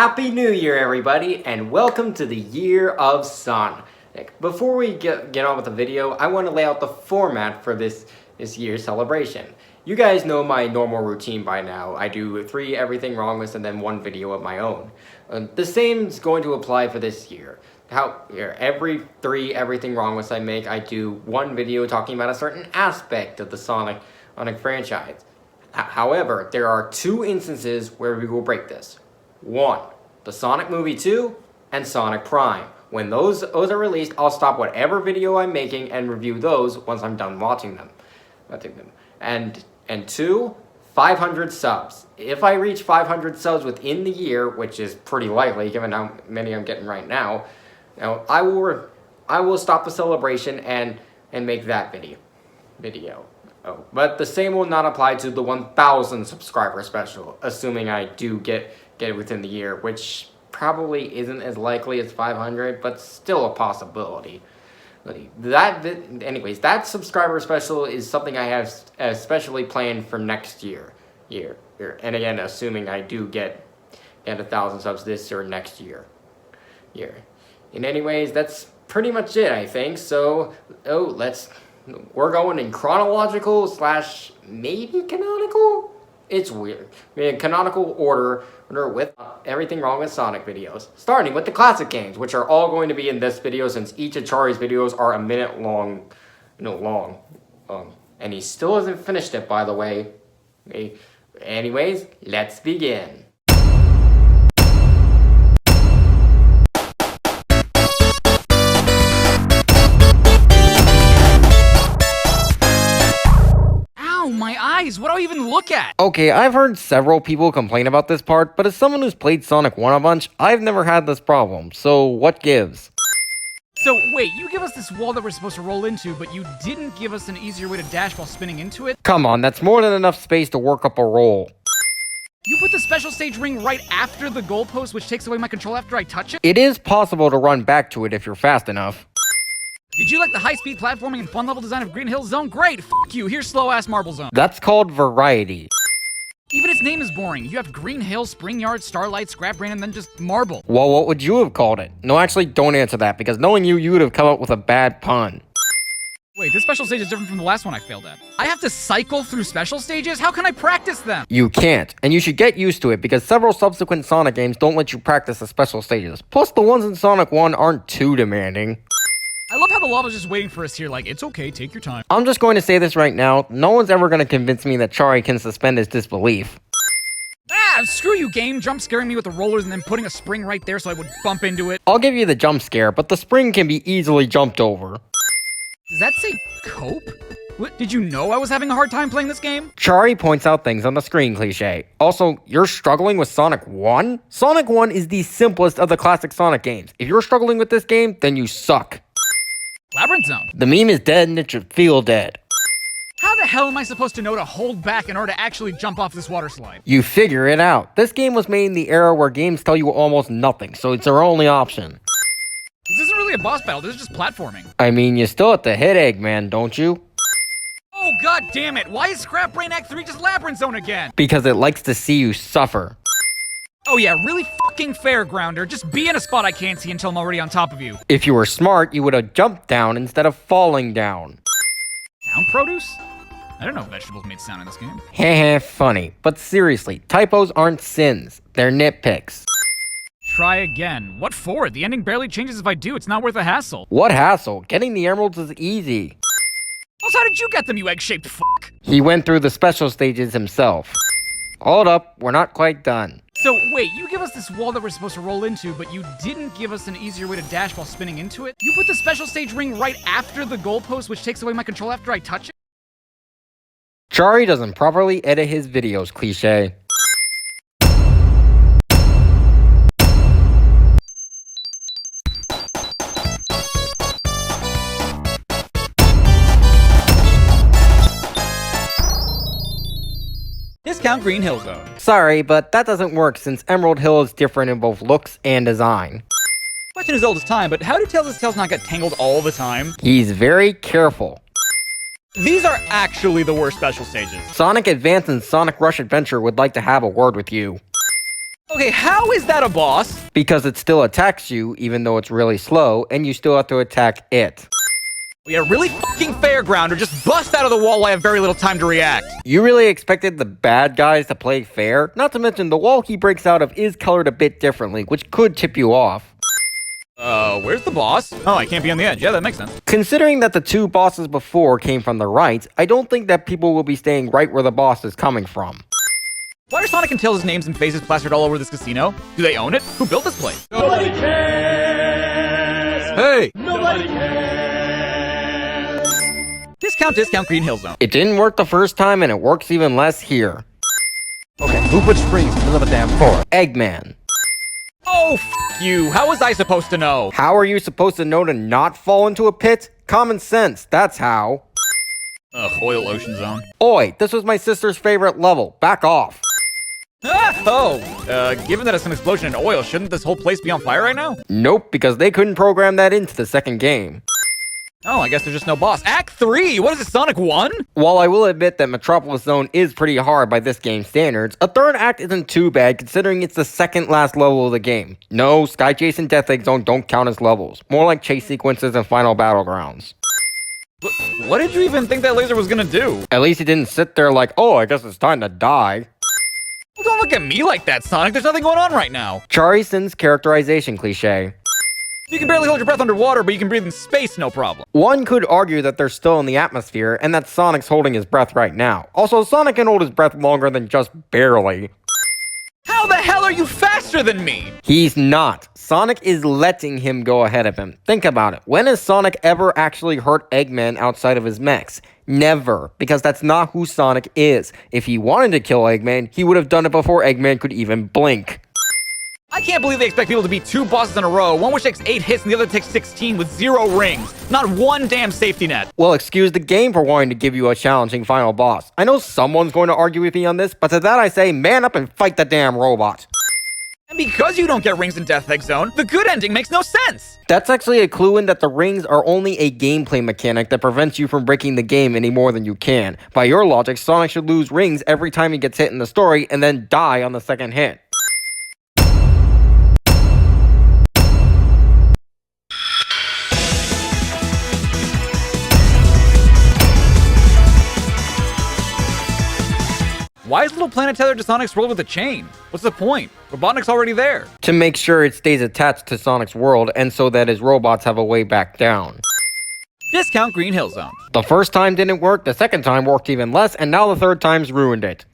Happy New Year, everybody, and welcome to the Year of Sonic. Before we get on with the video, I want to lay out the format for this year's celebration. You guys know my normal routine by now. I do 3 Everything Wrong Lists and then 1 video of my own. The same is going to apply for this year. Every 3 Everything Wrong Lists I make, I do 1 video talking about a certain aspect of the Sonic franchise. However, there are 2 instances where we will break this. 1, the Sonic Movie 2, and Sonic Prime. When those are released, I'll stop whatever video I'm making and review those once I'm done watching them. And 2, 500 subs. If I reach 500 subs within the year, which is pretty likely given how many I'm getting right now, I will stop the celebration and make that video. Oh, but the same will not apply to the 1,000 subscriber special, assuming I do get it within the year, which probably isn't as likely as 500, but still a possibility. Anyways, that subscriber special is something I have especially planned for next year. And again, assuming I do get 1,000 subs this or next year. And anyways, that's pretty much it, I think. So, we're going in chronological / maybe canonical? It's weird. Canonical order with Everything Wrong with Sonic videos. Starting with the classic games, which are all going to be in this video since each of Charrii's videos are a minute long. And he still hasn't finished it, by the way. Anyways, let's begin. What do I even look at? Okay, I've heard several people complain about this part, but as someone who's played Sonic 1 a bunch, I've never had this problem, so what gives? So, wait, you give us this wall that we're supposed to roll into, but you didn't give us an easier way to dash while spinning into it? Come on, that's more than enough space to work up a roll. You put the special stage ring right after the goalpost, which takes away my control after I touch it? It is possible to run back to it if you're fast enough. Did you like the high-speed platforming and fun level design of Green Hill Zone? Great! F*** you, here's slow-ass Marble Zone. That's called variety. Even its name is boring. You have Green Hill, Spring Yard, Starlight, Scrap Brain, and then just Marble. Well, what would you have called it? No, actually, don't answer that, because knowing you would have come up with a bad pun. Wait, this special stage is different from the last one I failed at. I have to cycle through special stages? How can I practice them? You can't, and you should get used to it, because several subsequent Sonic games don't let you practice the special stages. Plus, the ones in Sonic 1 aren't too demanding. I love how the lava's just waiting for us here, like, it's okay, take your time. I'm just going to say this right now, no one's ever going to convince me that Charriii can suspend his disbelief. Ah, screw you, game, jump scaring me with the rollers and then putting a spring right there so I would bump into it. I'll give you the jump scare, but the spring can be easily jumped over. Does that say cope? What, did you know I was having a hard time playing this game? Charriii points out things on the screen, cliche. Also, you're struggling with Sonic 1? Sonic 1 is the simplest of the classic Sonic games. If you're struggling with this game, then you suck. Labyrinth Zone. The meme is dead and it should feel dead. How the hell am I supposed to know to hold back in order to actually jump off this water slide? You figure it out. This game was made in the era where games tell you almost nothing, so it's our only option. This isn't really a boss battle, this is just platforming. I mean, you still have to hit Eggman, don't you? Oh god damn it, why is Scrap Brain Act 3 just Labyrinth Zone again? Because it likes to see you suffer. Oh yeah, really fucking fair, Grounder. Just be in a spot I can't see until I'm already on top of you. If you were smart, you would have jumped down instead of falling down. Sound produce? I don't know if vegetables made sound in this game. Heh funny. But seriously, typos aren't sins. They're nitpicks. Try again. What for? The ending barely changes if I do. It's not worth the hassle. What hassle? Getting the emeralds is easy. Also, how did you get them, you egg-shaped fuck? He went through the special stages himself. Hold up, we're not quite done. So, wait, you give us this wall that we're supposed to roll into, but you didn't give us an easier way to dash while spinning into it? You put the special stage ring right after the goalpost, which takes away my control after I touch it? Charriii doesn't properly edit his videos, cliche. Discount Green Hill Zone. Sorry, but that doesn't work since Emerald Hill is different in both looks and design. Question as old as time, but how do Tails' tails not get tangled all the time? He's very careful. These are actually the worst special stages. Sonic Advance and Sonic Rush Adventure would like to have a word with you. Okay, how is that a boss? Because it still attacks you, even though it's really slow, and you still have to attack it. Yeah, really fucking fairground or just bust out of the wall while I have very little time to react. You really expected the bad guys to play fair? Not to mention the wall he breaks out of is colored a bit differently, which could tip you off. Where's the boss? Oh, I can't be on the edge. Yeah, that makes sense. Considering that the two bosses before came from the right, I don't think that people will be staying right where the boss is coming from. Why are Sonic and Tails' names and faces plastered all over this casino? Do they own it? Who built this place? Nobody cares! Hey! Nobody cares! Discount Green Hill Zone. It didn't work the first time and it works even less here. Okay, who put springs in the middle of a damn forest? Eggman. Oh, you. How was I supposed to know? How are you supposed to know to not fall into a pit? Common sense, that's how. Ugh, Oil Ocean Zone. Oi, this was my sister's favorite level. Back off. Ah! Oh, given that it's an explosion in oil, shouldn't this whole place be on fire right now? Nope, because they couldn't program that into the second game. Oh, I guess there's just no boss. Act 3! What is it, Sonic 1? While I will admit that Metropolis Zone is pretty hard by this game's standards, a third act isn't too bad considering it's the second last level of the game. No, Sky Chase and Death Egg Zone don't count as levels. More like chase sequences and final battlegrounds. What did you even think that laser was gonna do? At least he didn't sit there like, oh, I guess it's time to die. Well, don't look at me like that, Sonic. There's nothing going on right now. Charriii5’s characterization cliche. You can barely hold your breath underwater, but you can breathe in space, no problem. One could argue that they're still in the atmosphere, and that Sonic's holding his breath right now. Also, Sonic can hold his breath longer than just barely. How the hell are you faster than me? He's not. Sonic is letting him go ahead of him. Think about it. When has Sonic ever actually hurt Eggman outside of his mechs? Never, because that's not who Sonic is. If he wanted to kill Eggman, he would have done it before Eggman could even blink. I can't believe they expect people to beat 2 bosses in a row, one which takes 8 hits and the other takes 16 with 0 rings. Not one damn safety net. Well, excuse the game for wanting to give you a challenging final boss. I know someone's going to argue with me on this, but to that I say, man up and fight the damn robot. And because you don't get rings in Death Egg Zone, the good ending makes no sense. That's actually a clue in that the rings are only a gameplay mechanic that prevents you from breaking the game any more than you can. By your logic, Sonic should lose rings every time he gets hit in the story and then die on the second hit. Why is Little Planet tethered to Sonic's world with a chain? What's the point? Robotnik's already there. To make sure it stays attached to Sonic's world and so that his robots have a way back down. Discount Green Hill Zone. The first time didn't work, the second time worked even less, and now the third time's ruined it.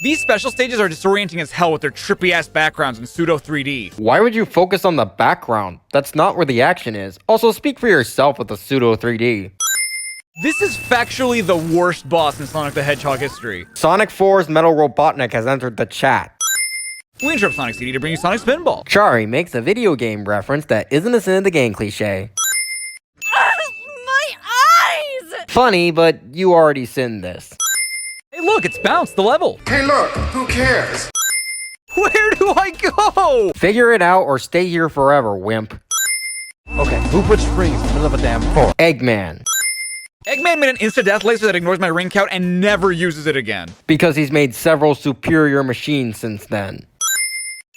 These special stages are disorienting as hell with their trippy-ass backgrounds in pseudo 3D. Why would you focus on the background? That's not where the action is. Also, speak for yourself with the pseudo 3D. This is factually the worst boss in Sonic the Hedgehog history. Sonic 4's Metal Robotnik has entered the chat. We interrupt Sonic CD to bring you Sonic Spinball. Charriii makes a video game reference that isn't a sin of the game cliche. My eyes! Funny, but you already sinned this. Hey look, it's bounced the level. Hey look, who cares? Where do I go? Figure it out or stay here forever, wimp. Okay, who put springs in the middle of a damn forest? Eggman. Eggman made an insta-death laser that ignores my ring count and never uses it again. Because he's made several superior machines since then.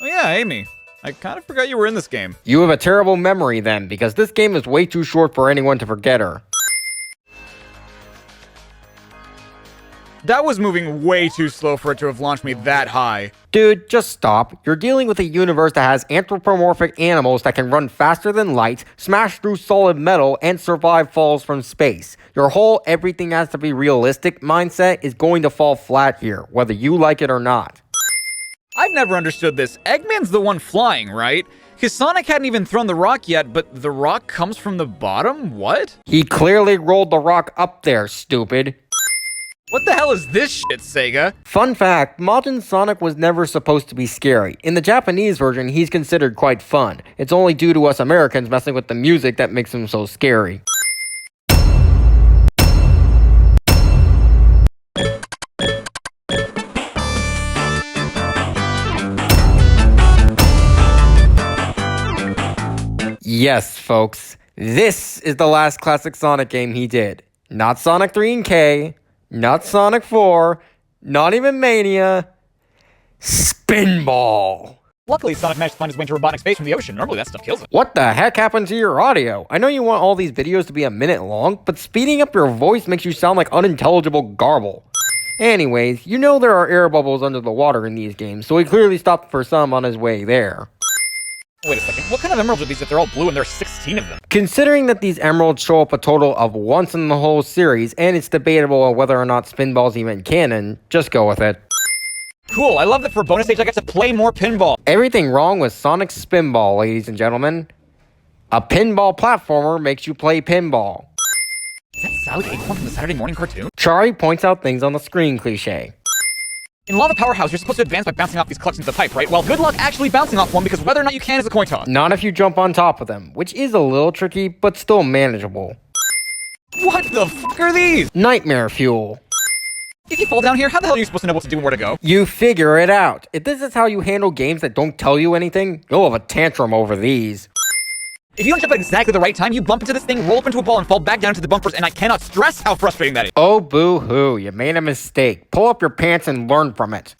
Oh yeah, Amy. I kind of forgot you were in this game. You have a terrible memory then, because this game is way too short for anyone to forget her. That was moving way too slow for it to have launched me that high. Dude, just stop. You're dealing with a universe that has anthropomorphic animals that can run faster than light, smash through solid metal, and survive falls from space. Your whole everything has to be realistic mindset is going to fall flat here, whether you like it or not. I've never understood this. Eggman's the one flying, right? Because Sonic hadn't even thrown the rock yet, but the rock comes from the bottom? What? He clearly rolled the rock up there, stupid. What the hell is this shit, Sega? Fun fact, Majin Sonic was never supposed to be scary. In the Japanese version, he's considered quite fun. It's only due to us Americans messing with the music that makes him so scary. Yes, folks, this is the last classic Sonic game he did. Not Sonic 3 and K, not Sonic 4, not even Mania. Spinball. Luckily, Sonic managed to find his way into robotic space from the ocean. Normally, that stuff kills him. What the heck happened to your audio? I know you want all these videos to be a minute long, but speeding up your voice makes you sound like unintelligible garble. Anyways, you know there are air bubbles under the water in these games, so he clearly stopped for some on his way there. Wait a second, what kind of emeralds are these if they're all blue and there are 16 of them? Considering that these emeralds show up a total of once in the whole series, and it's debatable whether or not Spinball's even canon, just go with it. Cool, I love that for a bonus stage I get to play more pinball. Everything wrong with Sonic Spinball, ladies and gentlemen. A pinball platformer makes you play pinball. Is that Sally Acorn from the Saturday morning cartoon? Charriii points out things on the screen cliche. In Lava Powerhouse, you're supposed to advance by bouncing off these collections of pipe, right? Well, good luck actually bouncing off one because whether or not you can is a coin toss. Not if you jump on top of them, which is a little tricky, but still manageable. What the fuck are these? Nightmare fuel. If you fall down here, how the hell are you supposed to know what to do and where to go? You figure it out. If this is how you handle games that don't tell you anything, you'll have a tantrum over these. If you don't jump at exactly the right time, you bump into this thing, roll up into a ball, and fall back down into the bumpers, and I cannot stress how frustrating that is. Oh, boo-hoo, you made a mistake. Pull up your pants and learn from it.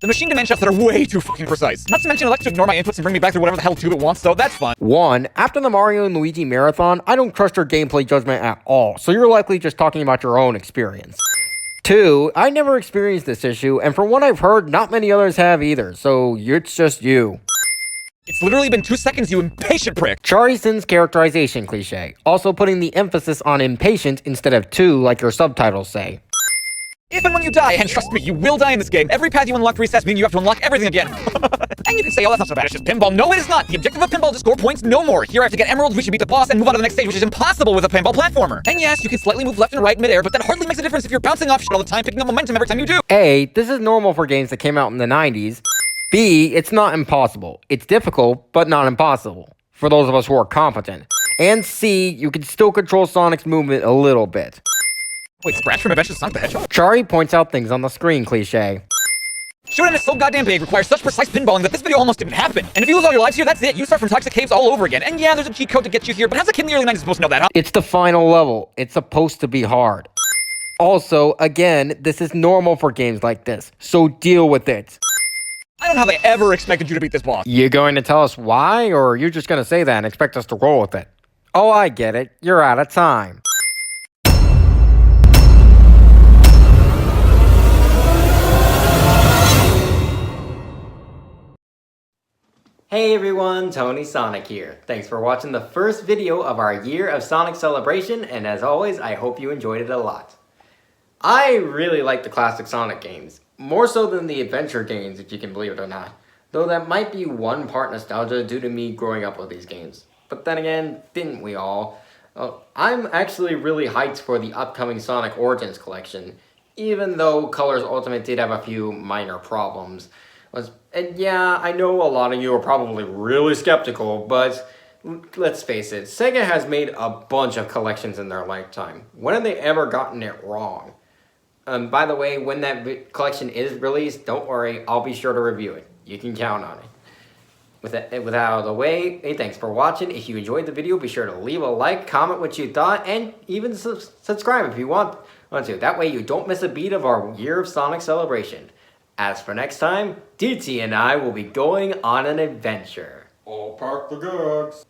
The machine demands shots that are way too fucking precise. Not to mention it likes to ignore my inputs and bring me back through whatever the hell tube it wants, so that's fun. 1. After the Mario and Luigi marathon, I don't trust your gameplay judgment at all, so you're likely just talking about your own experience. 2. I never experienced this issue, and from what I've heard, not many others have either, so it's just you. It's literally been 2 seconds, you impatient prick. Charrii's characterization cliche, also putting the emphasis on impatient instead of two like your subtitles say. If and when you die, and trust me, you will die in this game, every path you unlock resets, meaning you have to unlock everything again. And you can say, oh, that's not so bad, it's just pinball. No, it is not. The objective of pinball is to score points no more. Here I have to get emeralds, we should beat the boss, and move on to the next stage, which is impossible with a pinball platformer. And yes, you can slightly move left and right midair, but that hardly makes a difference if you're bouncing off shit all the time, picking up momentum every time you do. A, this is normal for games that came out in the 90s. B, it's not impossible. It's difficult, but not impossible, for those of us who are competent. And C, you can still control Sonic's movement a little bit. Wait, Scratch from Adventures of Sonic the Hedgehog? Charriii points out things on the screen cliche. Shooting is so goddamn big, requires such precise pinballing that this video almost didn't happen. And if you lose all your lives here, that's it. You start from toxic caves all over again. And yeah, there's a cheat code to get you here, but how's a kid in the early 90s supposed to know that, huh? It's the final level. It's supposed to be hard. Also, again, this is normal for games like this, so deal with it. I don't know how they ever expected you to beat this boss. You going to tell us why, or are you just going to say that and expect us to roll with it? Oh, I get it. You're out of time. Hey everyone, Tony Sonic here. Thanks for watching the first video of our Year of Sonic celebration, and as always, I hope you enjoyed it a lot. I really like the classic Sonic games, more so than the adventure games, if you can believe it or not. Though that might be one part nostalgia due to me growing up with these games. But then again, didn't we all? I'm actually really hyped for the upcoming Sonic Origins collection, even though Colors Ultimate did have a few minor problems. And yeah, I know a lot of you are probably really skeptical, but let's face it, Sega has made a bunch of collections in their lifetime. When have they ever gotten it wrong? By the way, when that collection is released, don't worry, I'll be sure to review it. You can count on it. With that out of the way, hey, thanks for watching. If you enjoyed the video, be sure to leave a like, comment what you thought, and even subscribe if you want to. That way you don't miss a beat of our Year of Sonic celebration. As for next time, DT and I will be going on an adventure. All park the goods.